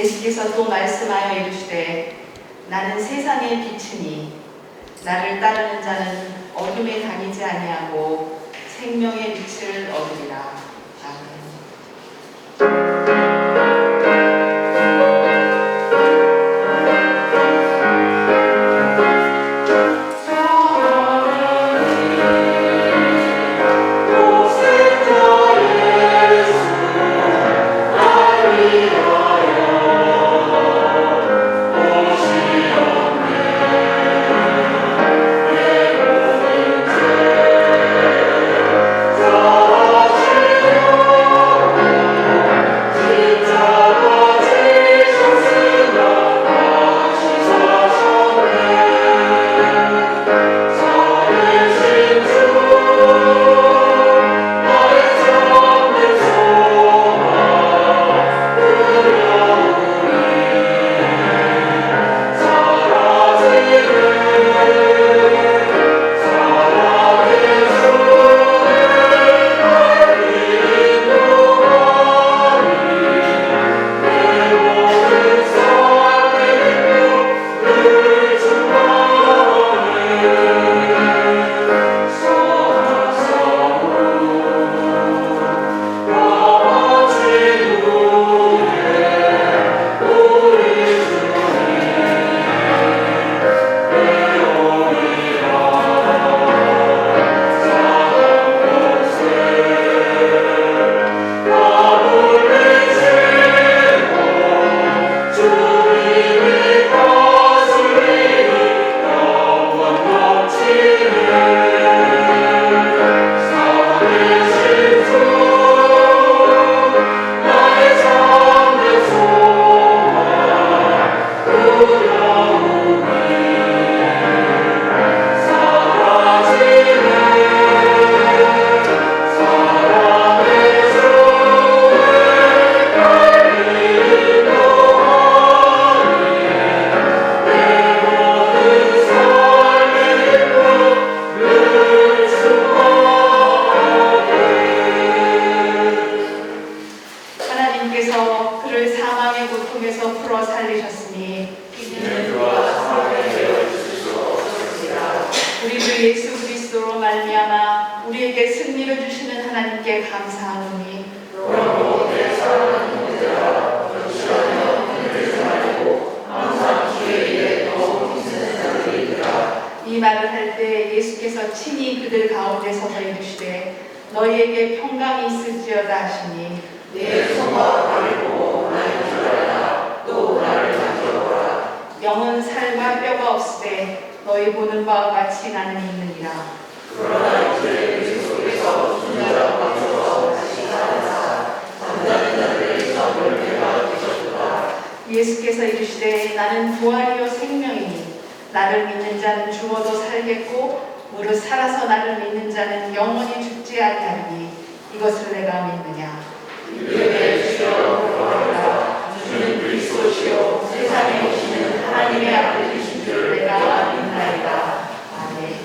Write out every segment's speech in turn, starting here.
예수께서 또 말씀하여 이르시되 나는 세상의 빛이니 나를 따르는 자는 어둠에 다니지 아니하고 생명의 빛을 얻으리라. 하나님께서 그를 사망의 고통에서 풀어 살리셨으니 이제는 그와 사망에 내어 주실 수 없으리라. 우리 주 예수 그리스도로 말미암아 우리에게 승리를 주시는 하나님께 감사하노니 그러므로 내 사랑하는 형제들아 결실하며 힘들지 말고 항상 주의 일에 더욱 힘쓰는 자들이니라. 이 말을 할 때 예수께서 친히 그들 가운데 서서 이르시되 너희에게 평강이 있을지어다 하시니 내 손과 발을 보고 나의 줄 알라. 또 나를 만져보라. 영은 살과 뼈가 없으되 너희 보는 바와 같이 나는 있느니라. 그러나 이제 그리스도 속에서 죽는 자 가운데서 다시 살아나사 잠자는 자들의 열매가 되셨도다. 예수께서 이르시되 나는 부활이요 생명이니 나를 믿는 자는 죽어도 살겠고 무릇 살아서 나를 믿는 자는 영원히 죽지 아니하리니 이것을 내가 믿느냐. 이르되 주여 그러하리라. 주는 그리스도시요 세상에 오시는 하나님의 아들이신 줄 내가 믿나이다. 아멘.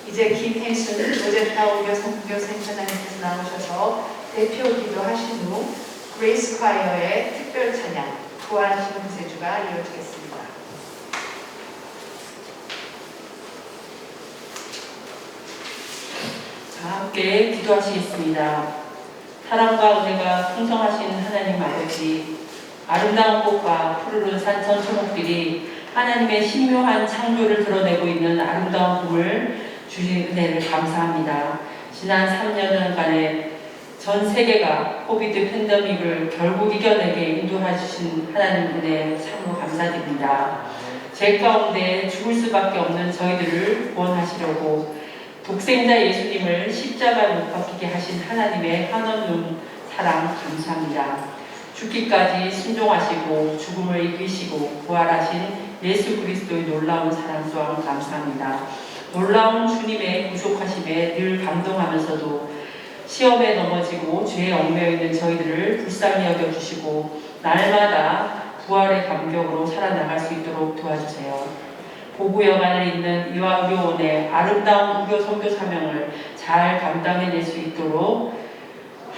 이제 김혜순 로제타 선교사님께서 나오셔서 대표 기도하신 후 그레이스 콰이어의 특별 찬양 부활하신 구세주가 이어지겠습니다. 함께 기도하시겠습니다. 사랑과 은혜가 풍성하신 하나님 아버지, 아름다운 꽃과 푸르른 산천 초목들이 하나님의 신묘한 창조를 드러내고 있는 아름다운 봄을 주신 은혜를 감사합니다. 지난 3년간의 전 세계가 코비드 팬데믹을 결국 이겨내게 인도해 주신 하나님 은혜 참으로 감사드립니다. 제 가운데 죽을 수밖에 없는 저희들을 구원하시려고 독생자 예수님을 십자가에 못 박히게 하신 하나님의 한없는 사랑 감사합니다. 죽기까지 순종하시고 죽음을 이기시고 부활하신 예수 그리스도의 놀라운 사랑 또한 감사합니다. 놀라운 주님의 구속하심에 늘 감동하면서도 시험에 넘어지고 죄에 얽매여 있는 저희들을 불쌍히 여겨주시고 날마다 부활의 감격으로 살아나갈 수 있도록 도와주세요. 보구여관을 잇는 이화의료원의 아름다운 의료 선교 사명을 잘 감당해낼 수 있도록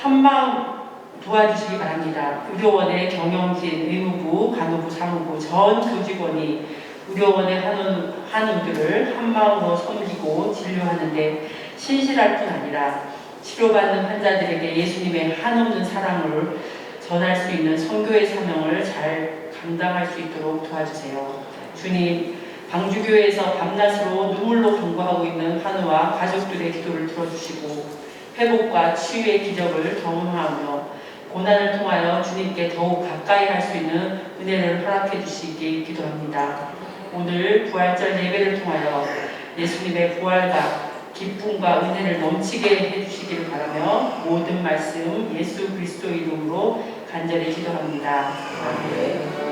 한마음 도와주시기 바랍니다. 의료원의 경영진, 의무부, 간호부, 사무부 전 교직원이 의료원의 한우들을 한마음으로 섬기고 진료하는데 신실할 뿐 아니라 치료받는 환자들에게 예수님의 한없는 사랑을 전할 수 있는 선교의 사명을 잘 감당할 수 있도록 도와주세요. 주님, 방주교회에서 밤낮으로 눈물로 간구하고 있는 한우와 가족들의 기도를 들어주시고 회복과 치유의 기적을 경험하며 고난을 통하여 주님께 더욱 가까이 할 수 있는 은혜를 허락해 주시기 기도합니다. 오늘 부활절 예배를 통하여 예수님의 부활과 기쁨과 은혜를 넘치게 해주시기를 바라며 모든 말씀 예수 그리스도 이름으로 간절히 기도합니다. 아멘.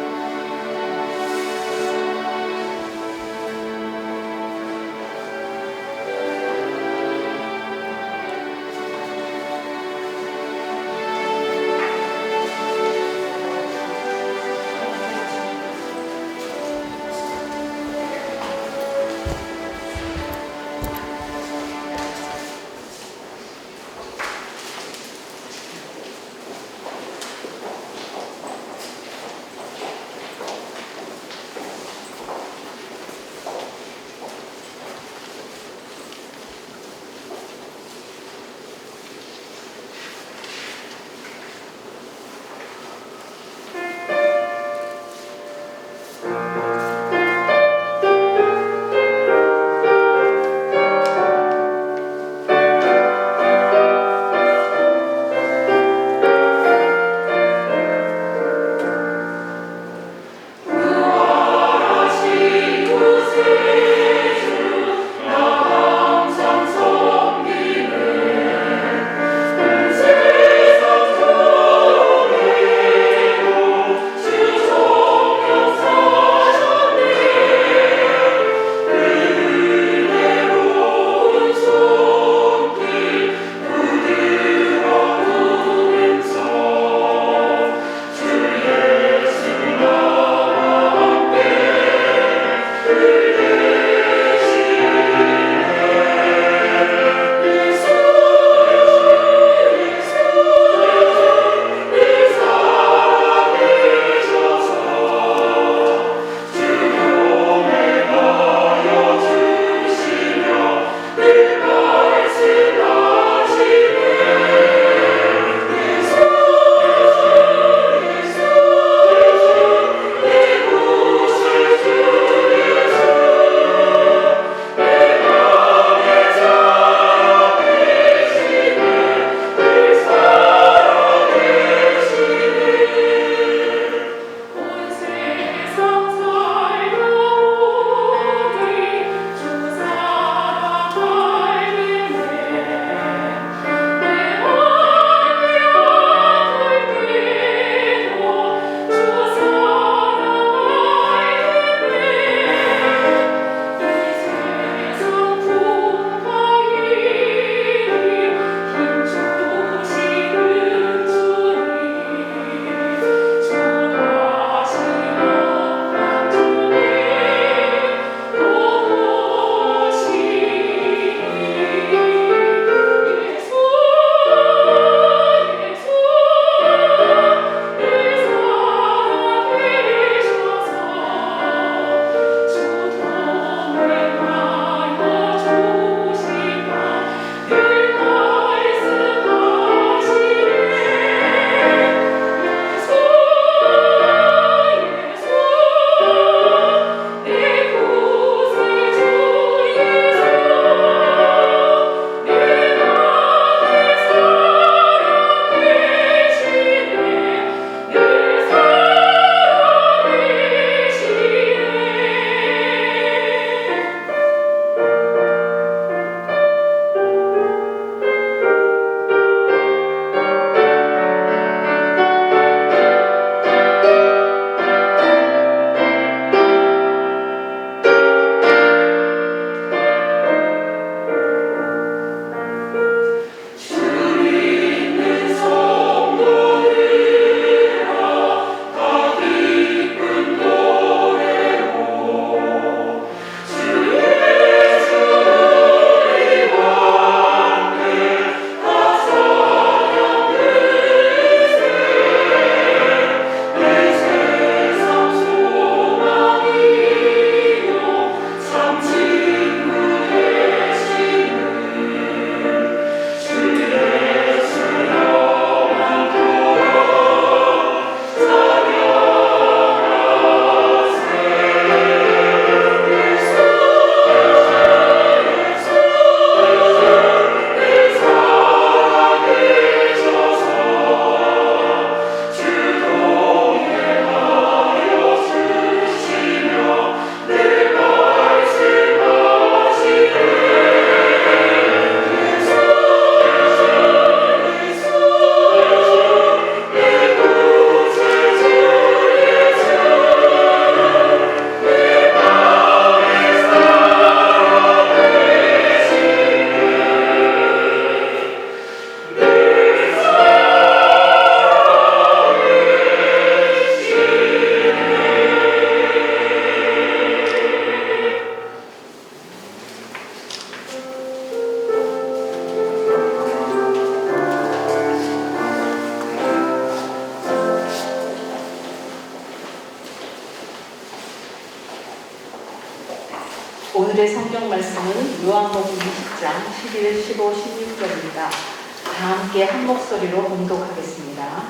오늘의 성경 말씀은 요한복음 20장 11, 15, 16절입니다. 다 함께 한 목소리로 봉독하겠습니다.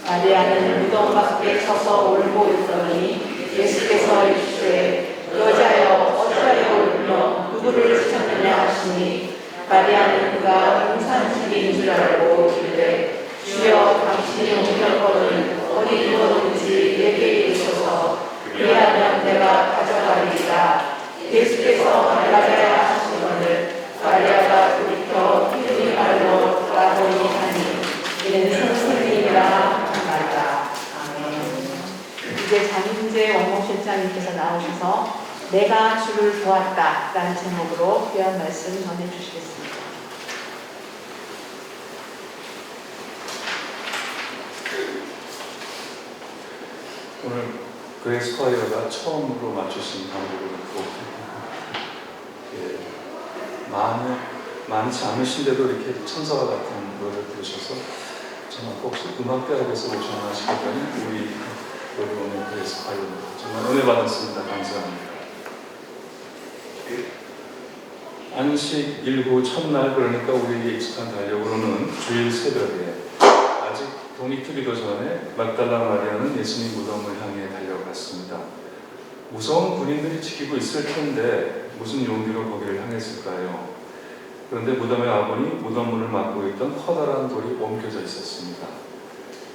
마리아는 무덤 밖에 서서 울고 있더니 예수께서 이르시되 여자여 어찌하여 울며 누구를 찾느냐 하시니 마리아는 그가 음산직인 줄 알고 이르되 주여 당신이 옮겼거든 어디 두었는지 내게 이르소서 그리하면 내가 가져가리이다. 예수께서 나가야 하시거늘 마리아가 돌이켜 이름이 말로 라보니 하니 이는 선생님이라 말이다. 아멘. 이제 장윤재 원목실장님께서 나오셔서 내가 주를 보았다 라는 제목으로 귀한 말씀 전해주시겠습니다. 오늘 그레이스 콰이어가 처음으로 맞추신 방법을 듣고 많지 않으신데도 이렇게 천사와 같은 노래를 들으셔서 정말 혹시 음악대학에서 오셨나 싶었더니 우리 오늘 그레이스 콰이어입니다. 정말 은혜 받았습니다. 감사합니다. 안식 일후 첫날, 그러니까 우리에게 익숙한 달력으로는 주일 새벽에 아직 동이 트기도 전에 막달라 마리아는 예수님 무덤을 향해 달려갔습니다. 무서운 군인들이 지키고 있을 텐데 무슨 용기로 거기를 향했을까요? 그런데 무덤에 와보니 무덤 문을 막고 있던 커다란 돌이 옮겨져 있었습니다.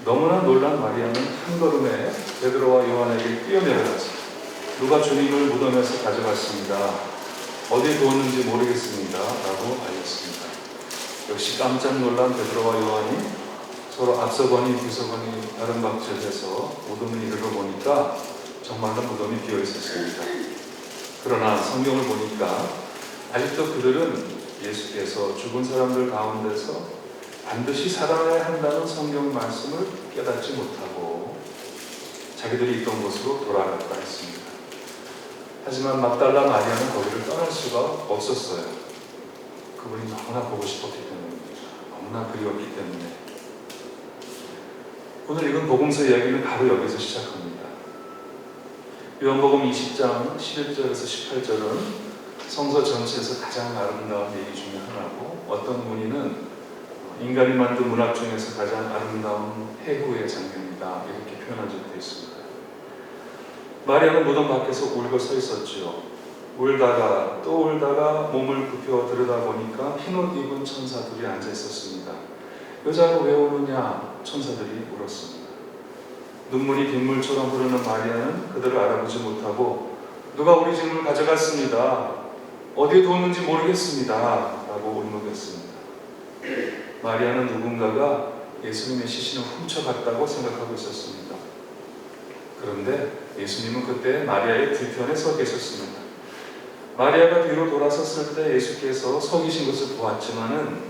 너무나 놀란 마리아는 한 걸음에 베드로와 요한에게 뛰어내려가서 누가 주님을 무덤에서 가져갔습니다. 어디에 두었는지 모르겠습니다. 라고 알렸습니다. 역시 깜짝 놀란 베드로와 요한이 서로 앞서거니 뒤서거니 다른 박질해서 무덤을 이르러 보니까 정말로 무덤이 비어 있었습니다. 그러나 성경을 보니까 아직도 그들은 예수께서 죽은 사람들 가운데서 반드시 살아나야 한다는 성경 말씀을 깨닫지 못하고 자기들이 있던 곳으로 돌아갔다 했습니다. 하지만 막달라 마리아는 거기를 떠날 수가 없었어요. 그분이 너무나 보고 싶었기 때문입니다. 너무나 그리웠기 때문에. 오늘 읽은 복음서 이야기는 바로 여기서 시작합니다. 요한복음 20장 11절에서 18절은 성서 전체에서 가장 아름다운 얘기 중에 하나고, 어떤 문의는 인간이 만든 문학 중에서 가장 아름다운 해후의 장면이다 이렇게 표현한 적도 있습니다. 마리아는 무덤 밖에서 울고 서 있었죠. 울다가 또 울다가 몸을 굽혀 들여다보니까 흰옷 입은 천사들이 앉아 있었습니다. 여자가 왜 우느냐? 천사들이 물었습니다. 눈물이 빗물처럼 흐르는 마리아는 그들을 알아보지 못하고 누가 우리 짐을 가져갔습니다. 어디에 두었는지 모르겠습니다. 라고 울먹였습니다. 마리아는 누군가가 예수님의 시신을 훔쳐갔다고 생각하고 있었습니다. 그런데 예수님은 그때 마리아의 뒤편에 서 계셨습니다. 마리아가 뒤로 돌아섰을 때 예수께서 서 계신 것을 보았지만은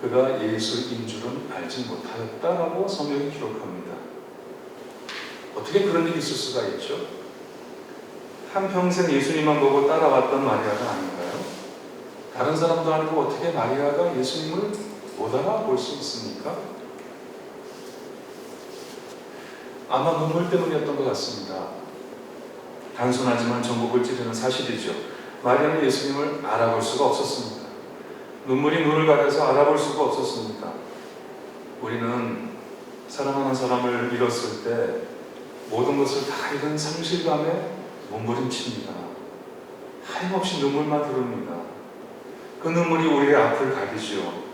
그가 예수인 줄은 알지 못하였다라고 성경이 기록합니다. 어떻게 그런 일이 있을 수가 있죠? 한평생 예수님만 보고 따라왔던 마리아가 아닌가요? 다른 사람도 아니고 어떻게 마리아가 예수님을 못 알아볼 수 있습니까? 아마 눈물 때문이었던 것 같습니다. 단순하지만 전곡을 찌르는 사실이죠. 마리아는 예수님을 알아볼 수가 없었습니다. 눈물이 눈을 가려서 알아볼 수가 없었습니다. 우리는 사랑하는 사람을 잃었을 때 모든 것을 다 잃은 상실감에 몸부림칩니다. 하염없이 눈물만 흐릅니다. 그 눈물이 우리의 앞을 가리죠.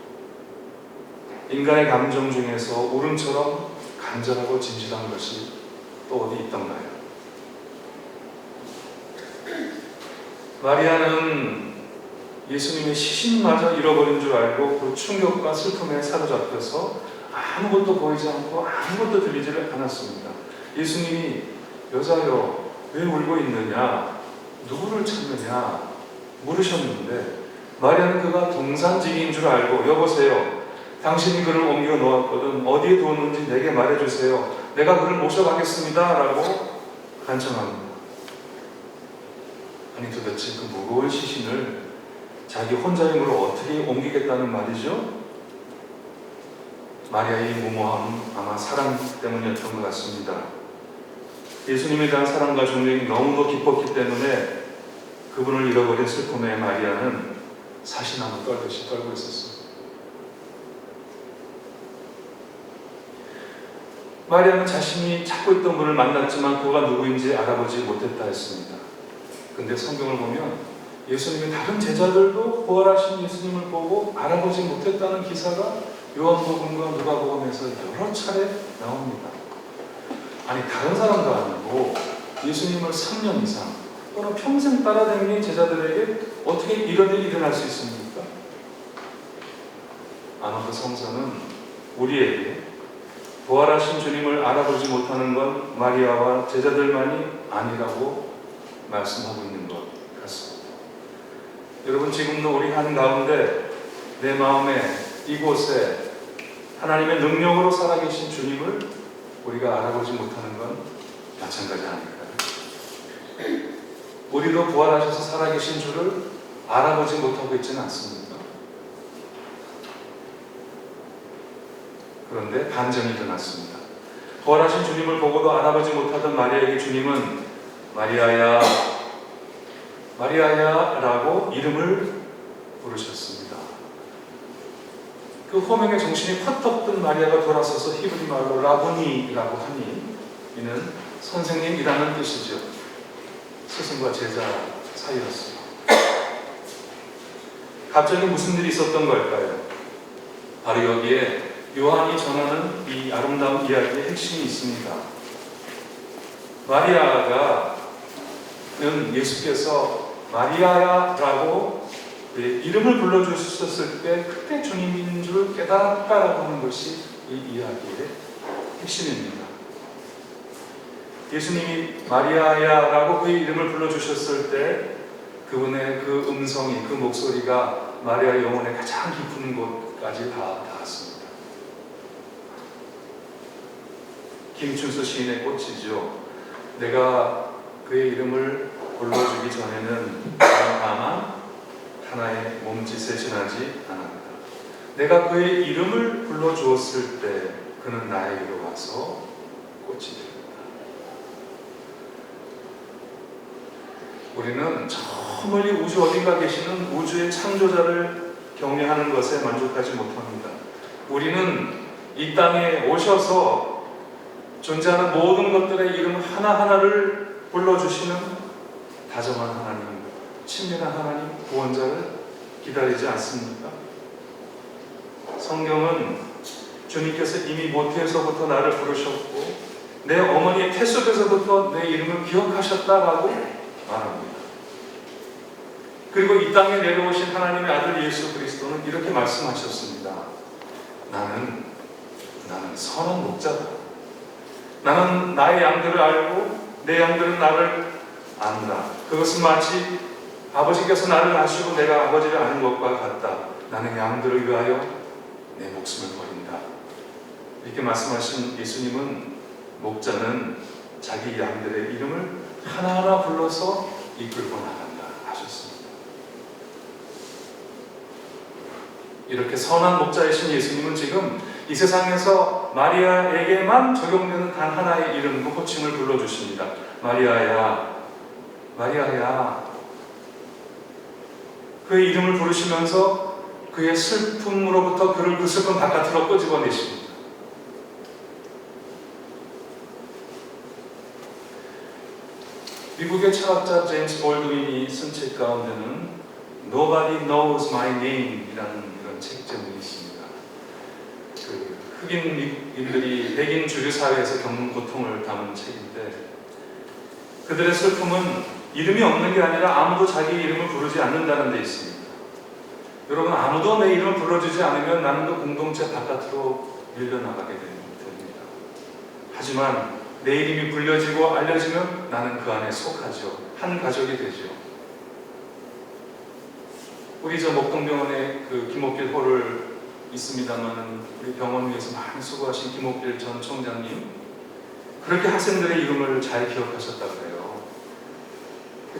인간의 감정 중에서 울음처럼 간절하고 진실한 것이 또 어디 있던가요? 마리아는 예수님의 시신마저 잃어버린 줄 알고 그 충격과 슬픔에 사로잡혀서 아무것도 보이지 않고 아무것도 들리지를 않았습니다. 예수님이 여자여 왜 울고 있느냐? 누구를 찾느냐? 물으셨는데 마리아는 그가 동산지기인 줄 알고 여보세요. 당신이 그를 옮겨 놓았거든. 어디에 두었는지 내게 말해주세요. 내가 그를 모셔가겠습니다. 라고 간청합니다. 아니 도대체 그 무거운 시신을 자기 혼자 힘으로 어떻게 옮기겠다는 말이죠? 마리아의 무모함은 아마 사랑 때문이었던 것 같습니다. 예수님에 대한 사랑과 존경이 너무도 깊었기 때문에 그분을 잃어버린 슬픔의 마리아는 사시나무 떨듯이 떨고 있었습니다. 마리아는 자신이 찾고 있던 분을 만났지만 그가 누구인지 알아보지 못했다 했습니다. 근데 성경을 보면 예수님의 다른 제자들도 부활하신 예수님을 보고 알아보지 못했다는 기사가 요한복음과 누가복음에서 여러 차례 나옵니다. 아니 다른 사람도 아니고 예수님을 3년 이상 또는 평생 따라다니는 제자들에게 어떻게 이런 일이 일어날 수 있습니까? 아마도 성서는 우리에게 부활하신 주님을 알아보지 못하는 건 마리아와 제자들만이 아니라고 말씀하고 있는 것 같습니다. 여러분 지금도 우리 한가운데 내 마음에 이곳에 하나님의 능력으로 살아계신 주님을 우리가 알아보지 못하는 건 마찬가지 아닐까요? 우리도 부활하셔서 살아계신 주를 알아보지 못하고 있지는 않습니까? 그런데 반전이 일어났습니다. 부활하신 주님을 보고도 알아보지 못하던 마리아에게 주님은 마리아야, 마리아야 라고 이름을 부르셨습니다. 그 호명에 정신이 퍼뜩 든 마리아가 돌아서서 히브리 말로 라보니라고 하니 이는 선생님이라는 뜻이죠. 스승과 제자 사이였어요. 갑자기 무슨 일이 있었던 걸까요? 바로 여기에 요한이 전하는 이 아름다운 이야기의 핵심이 있습니다. 마리아는 예수께서 마리아야라고 이름을 불러주셨을 때 그때 주님인 줄 깨달았다라고 하는 것이 이 이야기의 핵심입니다. 예수님이 마리아야라고 그의 이름을 불러주셨을 때 그분의 그 음성이, 그 목소리가 마리아의 영혼의 가장 깊은 곳까지 다 닿았습니다. 김춘수 시인의 꽃이죠. 내가 그의 이름을 불러주기 전에는 다만 하나의 몸짓에 지나지 않았다. 내가 그의 이름을 불러주었을 때 그는 나에게로 와서 꽃이 되었다. 우리는 저 멀리 우주 어딘가 계시는 우주의 창조자를 경외하는 것에 만족하지 못합니다. 우리는 이 땅에 오셔서 존재하는 모든 것들의 이름 하나하나를 불러주시는 다정한 하나님, 친밀한 하나님, 구원자를 기다리지 않습니까? 성경은 주님께서 이미 모태에서부터 나를 부르셨고 내 어머니의 태 속에서부터 내 이름을 기억하셨다라고 말합니다. 그리고 이 땅에 내려오신 하나님의 아들 예수 그리스도는 이렇게 말씀하셨습니다. 나는 선한 목자다. 나는 나의 양들을 알고 내 양들은 나를 안다. 그것은 마치 아버지께서 나를 아시고 내가 아버지를 아는 것과 같다. 나는 양들을 위하여 내 목숨을 버린다. 이렇게 말씀하신 예수님은 목자는 자기 양들의 이름을 하나하나 불러서 이끌고 나간다 하셨습니다. 이렇게 선한 목자이신 예수님은 지금 이 세상에서 마리아에게만 적용되는 단 하나의 이름, 그 호칭을 불러주십니다. 마리아야, 마리아야. 그의 이름을 부르시면서 그의 슬픔으로부터 그를 그 슬픔 바깥으로 끄집어내십니다. 미국의 철학자 제임스 볼드윈이 쓴 책 가운데는 Nobody Knows My Name 이라는 이런 책 제목이 있습니다. 흑인인들이 백인 주류 사회에서 겪는 고통을 담은 책인데 그들의 슬픔은 이름이 없는 게 아니라 아무도 자기 이름을 부르지 않는다는 데 있습니다. 여러분 아무도 내 이름을 불러주지 않으면 나는 그 공동체 바깥으로 밀려나가게 됩니다. 하지만 내 이름이 불려지고 알려지면 나는 그 안에 속하죠. 한 가족이 되죠. 우리 저 목동병원에 그 김옥길 홀을 있습니다만 우리 병원 위에서 많이 수고하신 김옥길 전 총장님 그렇게 학생들의 이름을 잘 기억하셨다고 해요.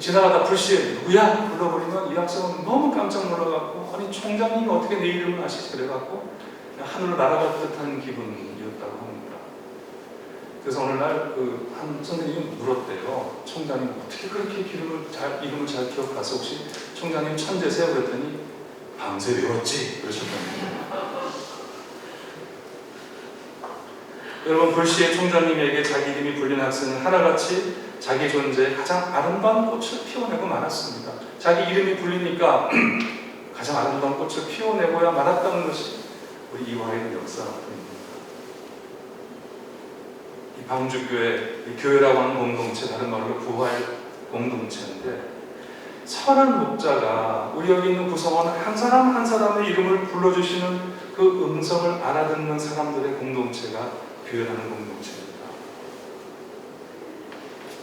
지나가다 불시에 누구야? 불러버리면 이 학생은 너무 깜짝 놀라갖고 아니 총장님이 어떻게 내 이름을 아시지? 그래갖고 하늘로 날아갈 듯한 기분이었다고 합니다. 그래서 어느 날 한 선생님이 물었대요. 총장님 어떻게 그렇게 이름을 잘 기억하세요? 혹시 총장님 천재세요? 그랬더니 밤새 외웠지 그러셨답니다. 여러분, 불시에 총장님에게 자기 이름이 불린 학생은 하나같이 자기 존재에 가장 아름다운 꽃을 피워내고 말았습니다. 자기 이름이 불리니까 가장 아름다운 꽃을 피워내고야 말았다는 것이 우리 이화의 역사입니다. 이 방주교회, 이 교회라고 하는 공동체, 다른 말로 부활 공동체인데, 선한 목자가 우리 여기 있는 구성원 한 사람 한 사람의 이름을 불러주시는 그 음성을 알아듣는 사람들의 공동체가 교회라는 공동체입니다.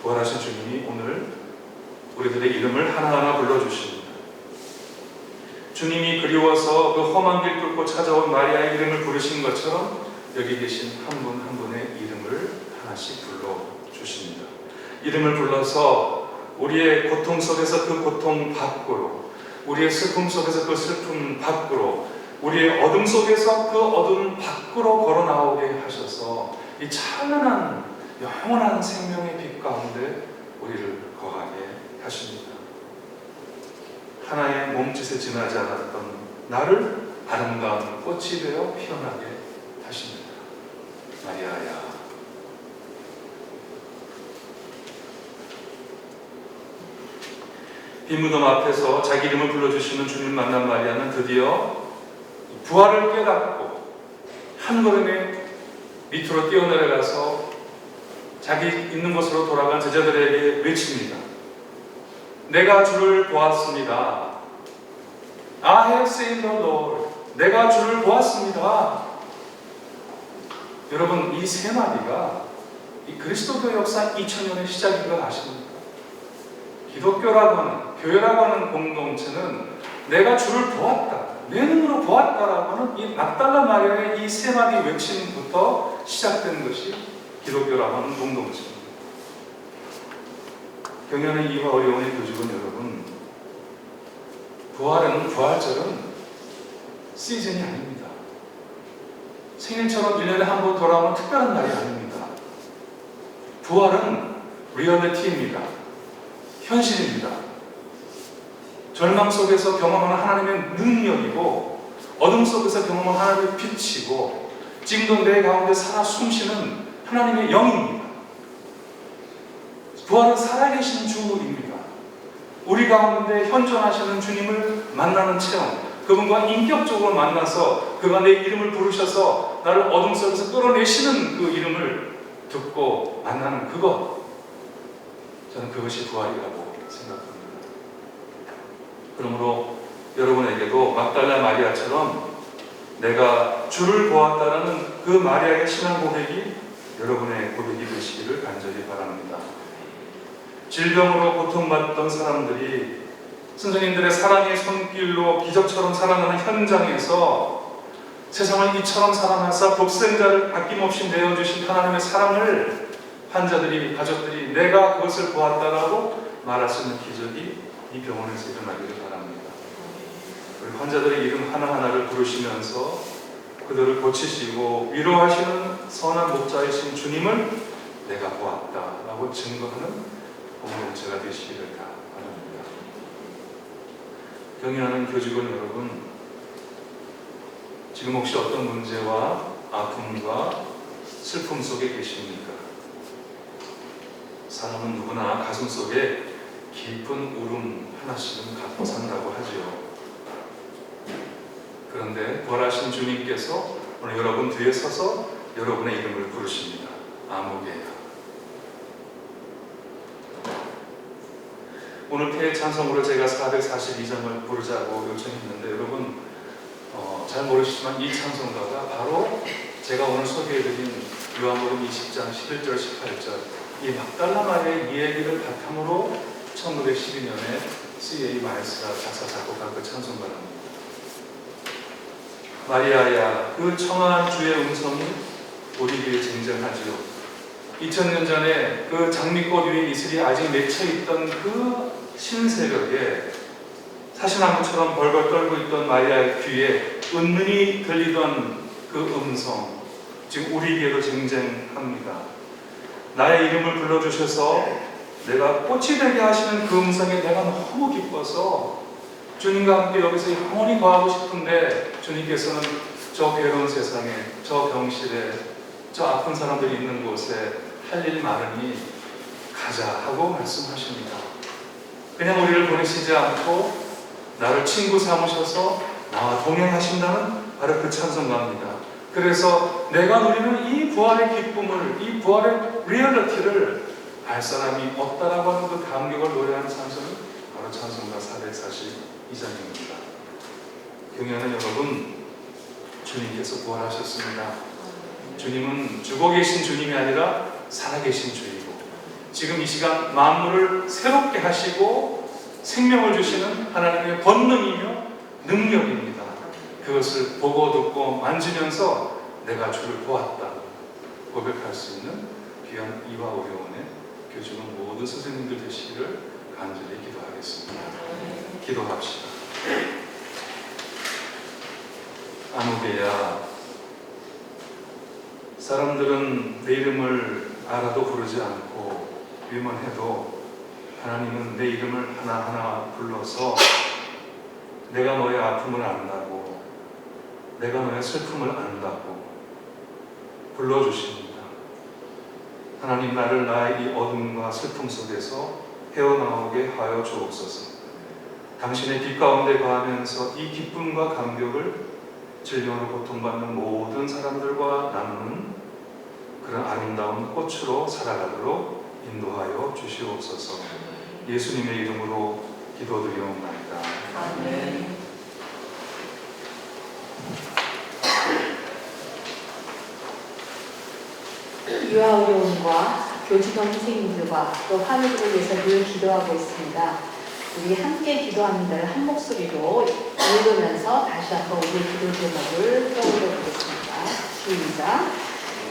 부활하신 주님이 오늘 우리들의 이름을 하나하나 불러주십니다. 주님이 그리워서 그 험한 길 뚫고 찾아온 마리아의 이름을 부르신 것처럼 여기 계신 한 분 한 분의 이름을 하나씩 불러주십니다. 이름을 불러서 우리의 고통 속에서 그 고통 밖으로, 우리의 슬픔 속에서 그 슬픔 밖으로, 우리의 어둠 속에서 그 어둠 밖으로 걸어 나오게 하셔서 이 찬란한 영원한 생명의 빛 가운데 우리를 거하게 하십니다. 하나의 몸짓에 지나지 않았던 나를 아름다운 꽃이 되어 피어나게 하십니다. 마리아야. 빈 무덤 앞에서 자기 이름을 불러주시는 주님 만난 마리아는 드디어 부활을 깨닫고 한 걸음에 밑으로 뛰어내려가서 자기 있는 곳으로 돌아간 제자들에게 외칩니다. 내가 주를 보았습니다. I have seen the Lord. 내가 주를 보았습니다. 여러분, 이 세 마디가 이 그리스도교 역사 2000년의 시작인 걸 아십니까? 기독교라고 하는, 교회라고 하는 공동체는 내가 주를 보았다, 내 눈으로 보았다라고 하는 이 막달라 마리아의 이 세 마디 외침부터 시작된 것이 기독교라고 하는 공동체입니다. 경연의 이와 어려운의 교직원 여러분, 부활절은 시즌이 아닙니다. 생일처럼 1년에 한 번 돌아오는 특별한 날이 아닙니다. 부활은 리얼리티입니다. 현실입니다. 절망 속에서 경험하는 하나님의 능력이고, 어둠 속에서 경험하는 하나님의 빛이고, 지금도 내 가운데 살아 숨쉬는 하나님의 영입니다. 부활은 살아계신 주입니다. 우리 가운데 현존하시는 주님을 만나는 체험, 그분과 인격적으로 만나서 그가 내 이름을 부르셔서 나를 어둠 속에서 끌어내시는 그 이름을 듣고 만나는 그것, 저는 그것이 부활이라고 생각합니다. 그러므로 여러분에게도 막달라 마리아처럼 내가 주를 보았다라는 그 마리아의 신앙 고백이 여러분의 고백이 되시기를 간절히 바랍니다. 질병으로 고통받던 사람들이 선생님들의 사랑의 손길로 기적처럼 살아나는 현장에서 세상을 이처럼 사랑하사 독생자를 아낌없이 내어주신 하나님의 사랑을 환자들이, 가족들이 내가 그것을 보았다라고 말할 수 있는 기적이 이 병원에서 일어나기를 바랍니다. 우리 환자들의 이름 하나하나를 부르시면서 그들을 고치시고 위로하시는 선한 목자이신 주님을 내가 보았다라고 증거하는 공동체가 되시기를 바랍니다. 경영하는 교직원 여러분, 지금 혹시 어떤 문제와 아픔과 슬픔 속에 계십니까? 사람은 누구나 가슴 속에 깊은 울음 하나씩은 갖고 산다고 하지요. 그런데 부활하신 주님께서 오늘 여러분 뒤에 서서 여러분의 이름을 부르십니다. 아무개야. 오늘 폐 찬송으로 제가 442장을 부르자고 요청했는데 여러분 잘 모르시지만 이 찬송가가 바로 제가 오늘 소개해드린 요한복음 20장 11절 18절 이 막달라 마리아의 이야기를 바탕으로 1912년에 C.A. 마이스가 작사 작곡한 그 찬송가입니다. 마리아야, 그 청아한 주의 음성이 우리 귀에 쟁쟁하지요. 2000년 전에 그 장미꽃 위에 이슬이 아직 맺혀있던 그 신새벽에 사시나무처럼 벌벌 떨고 있던 마리아의 귀에 은은히 들리던 그 음성, 지금 우리 귀에도 쟁쟁합니다. 나의 이름을 불러주셔서 내가 꽃이 되게 하시는 그 음성에 내가 너무 기뻐서 주님과 함께 여기서 영원히 거하고 싶은데 주님께서는 저 괴로운 세상에, 저 병실에, 저 아픈 사람들이 있는 곳에 할 일 많으니 가자 하고 말씀하십니다. 그냥 우리를 보내시지 않고 나를 친구 삼으셔서 나와 동행하신다는 바로 그 찬송가입니다. 그래서 내가 누리는 이 부활의 기쁨을, 이 부활의 리얼리티를 알 사람이 없다라고 하는 그 감격을 노래하는 찬송은 바로 찬송가 442장입니다. 경애하는 여러분, 주님께서 부활하셨습니다. 주님은 죽어 계신 주님이 아니라 살아계신 주이고 지금 이 시간 만물을 새롭게 하시고 생명을 주시는 하나님의 권능이며 능력입니다. 그것을 보고 듣고 만지면서 내가 주를 보았다 고백할 수 있는 귀한 이와 오려운의 교주는 모든 선생님들 되시기를 간절히 기도하겠습니다. 기도합시다. 아누게야, 사람들은 내 이름을 알아도 부르지 않고 위문해도 하나님은 내 이름을 하나하나 불러서 내가 너의 아픔을 안다고, 내가 너의 슬픔을 안다고 불러주십니다. 하나님, 나를 나의 이 어둠과 슬픔 속에서 헤어나오게 하여 주옵소서. 당신의 빛 가운데 거하면서 이 기쁨과 감격을 질병으로 고통받는 모든 사람들과 나누는 그런 아름다운 꽃으로 살아가도록 인도하여 주시옵소서. 예수님의 이름으로 기도드리옵나이다. 아멘. 이와 어려움과 교직원 선생님들과 또 환우들을 위해서 늘 기도하고 있습니다. 우리 함께 기도하는 날 한 목소리로 읽으면서 다시 한번 우리의 기도 제목을 떠올려 보겠습니다. 시작.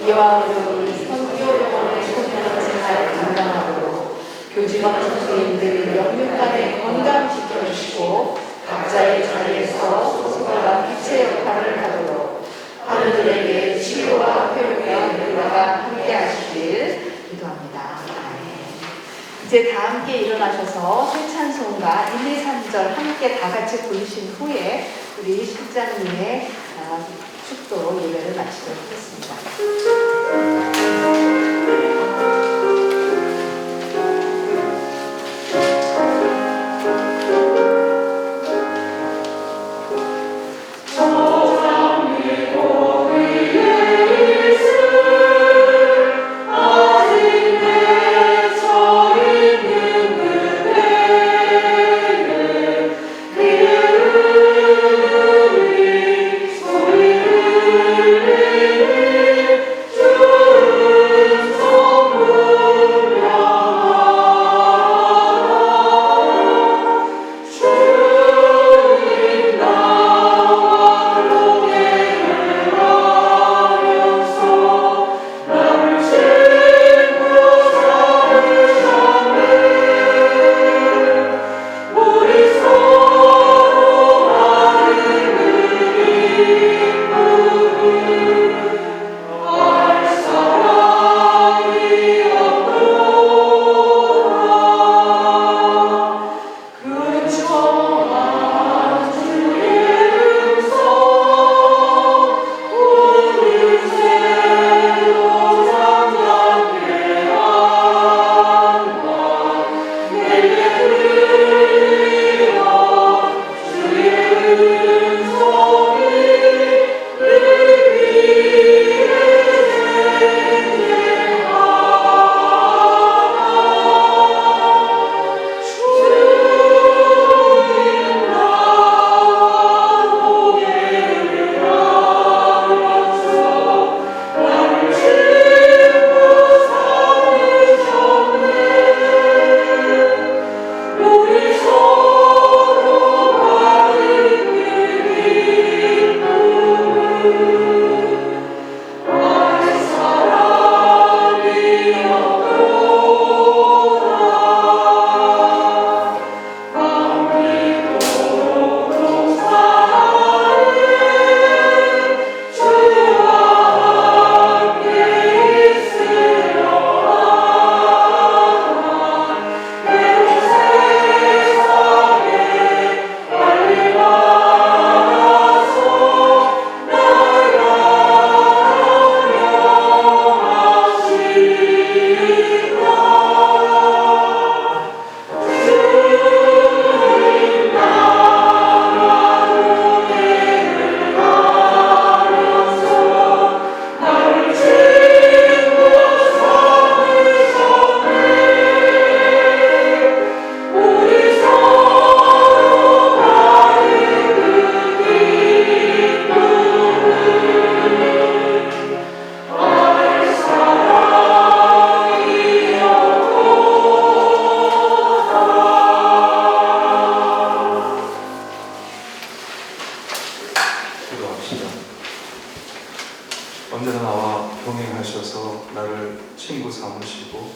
이와 어려움이 선교병원의 소년을 잘 감당하도록 교직원 선생님들 영육간에 건강시켜주시고 각자의 자리에서 소속과 빛의 역할을 하도록 환우들에게 치료와 회복의 은혜가 함께 하시길 기도합니다. 이제 다 함께 일어나셔서 새 찬송가 1, 2, 3절 함께 다 같이 부르신 후에 우리 실장님의 축도로 예배를 마치도록 하겠습니다. Amen. 언제나 나와 동행하셔서 나를 친구 삼으시고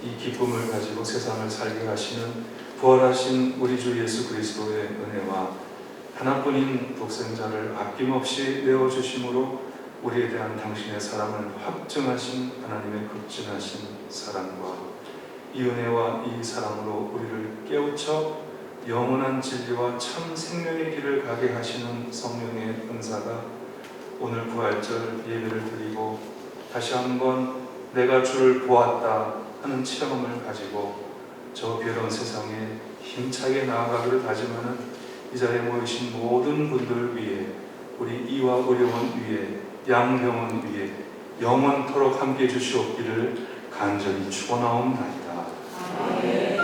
이 기쁨을 가지고 세상을 살게 하시는 부활하신 우리 주 예수 그리스도의 은혜와 하나뿐인 독생자를 아낌없이 내어주심으로 우리에 대한 당신의 사랑을 확증하신 하나님의 극진하신 사랑과 이 은혜와 이 사랑으로 우리를 깨우쳐 영원한 진리와 참 생명의 길을 가게 하시는 성령의 은사가 오늘 부활절 예배를 드리고 다시 한번 내가 주를 보았다 하는 체험을 가지고 저 괴로운 세상에 힘차게 나아가기를 다짐하는 이 자리에 모이신 모든 분들 위해 우리 이와 의료원 위에 양병원 위에 영원토록 함께해 주시옵기를 간절히 축원하옵나이다.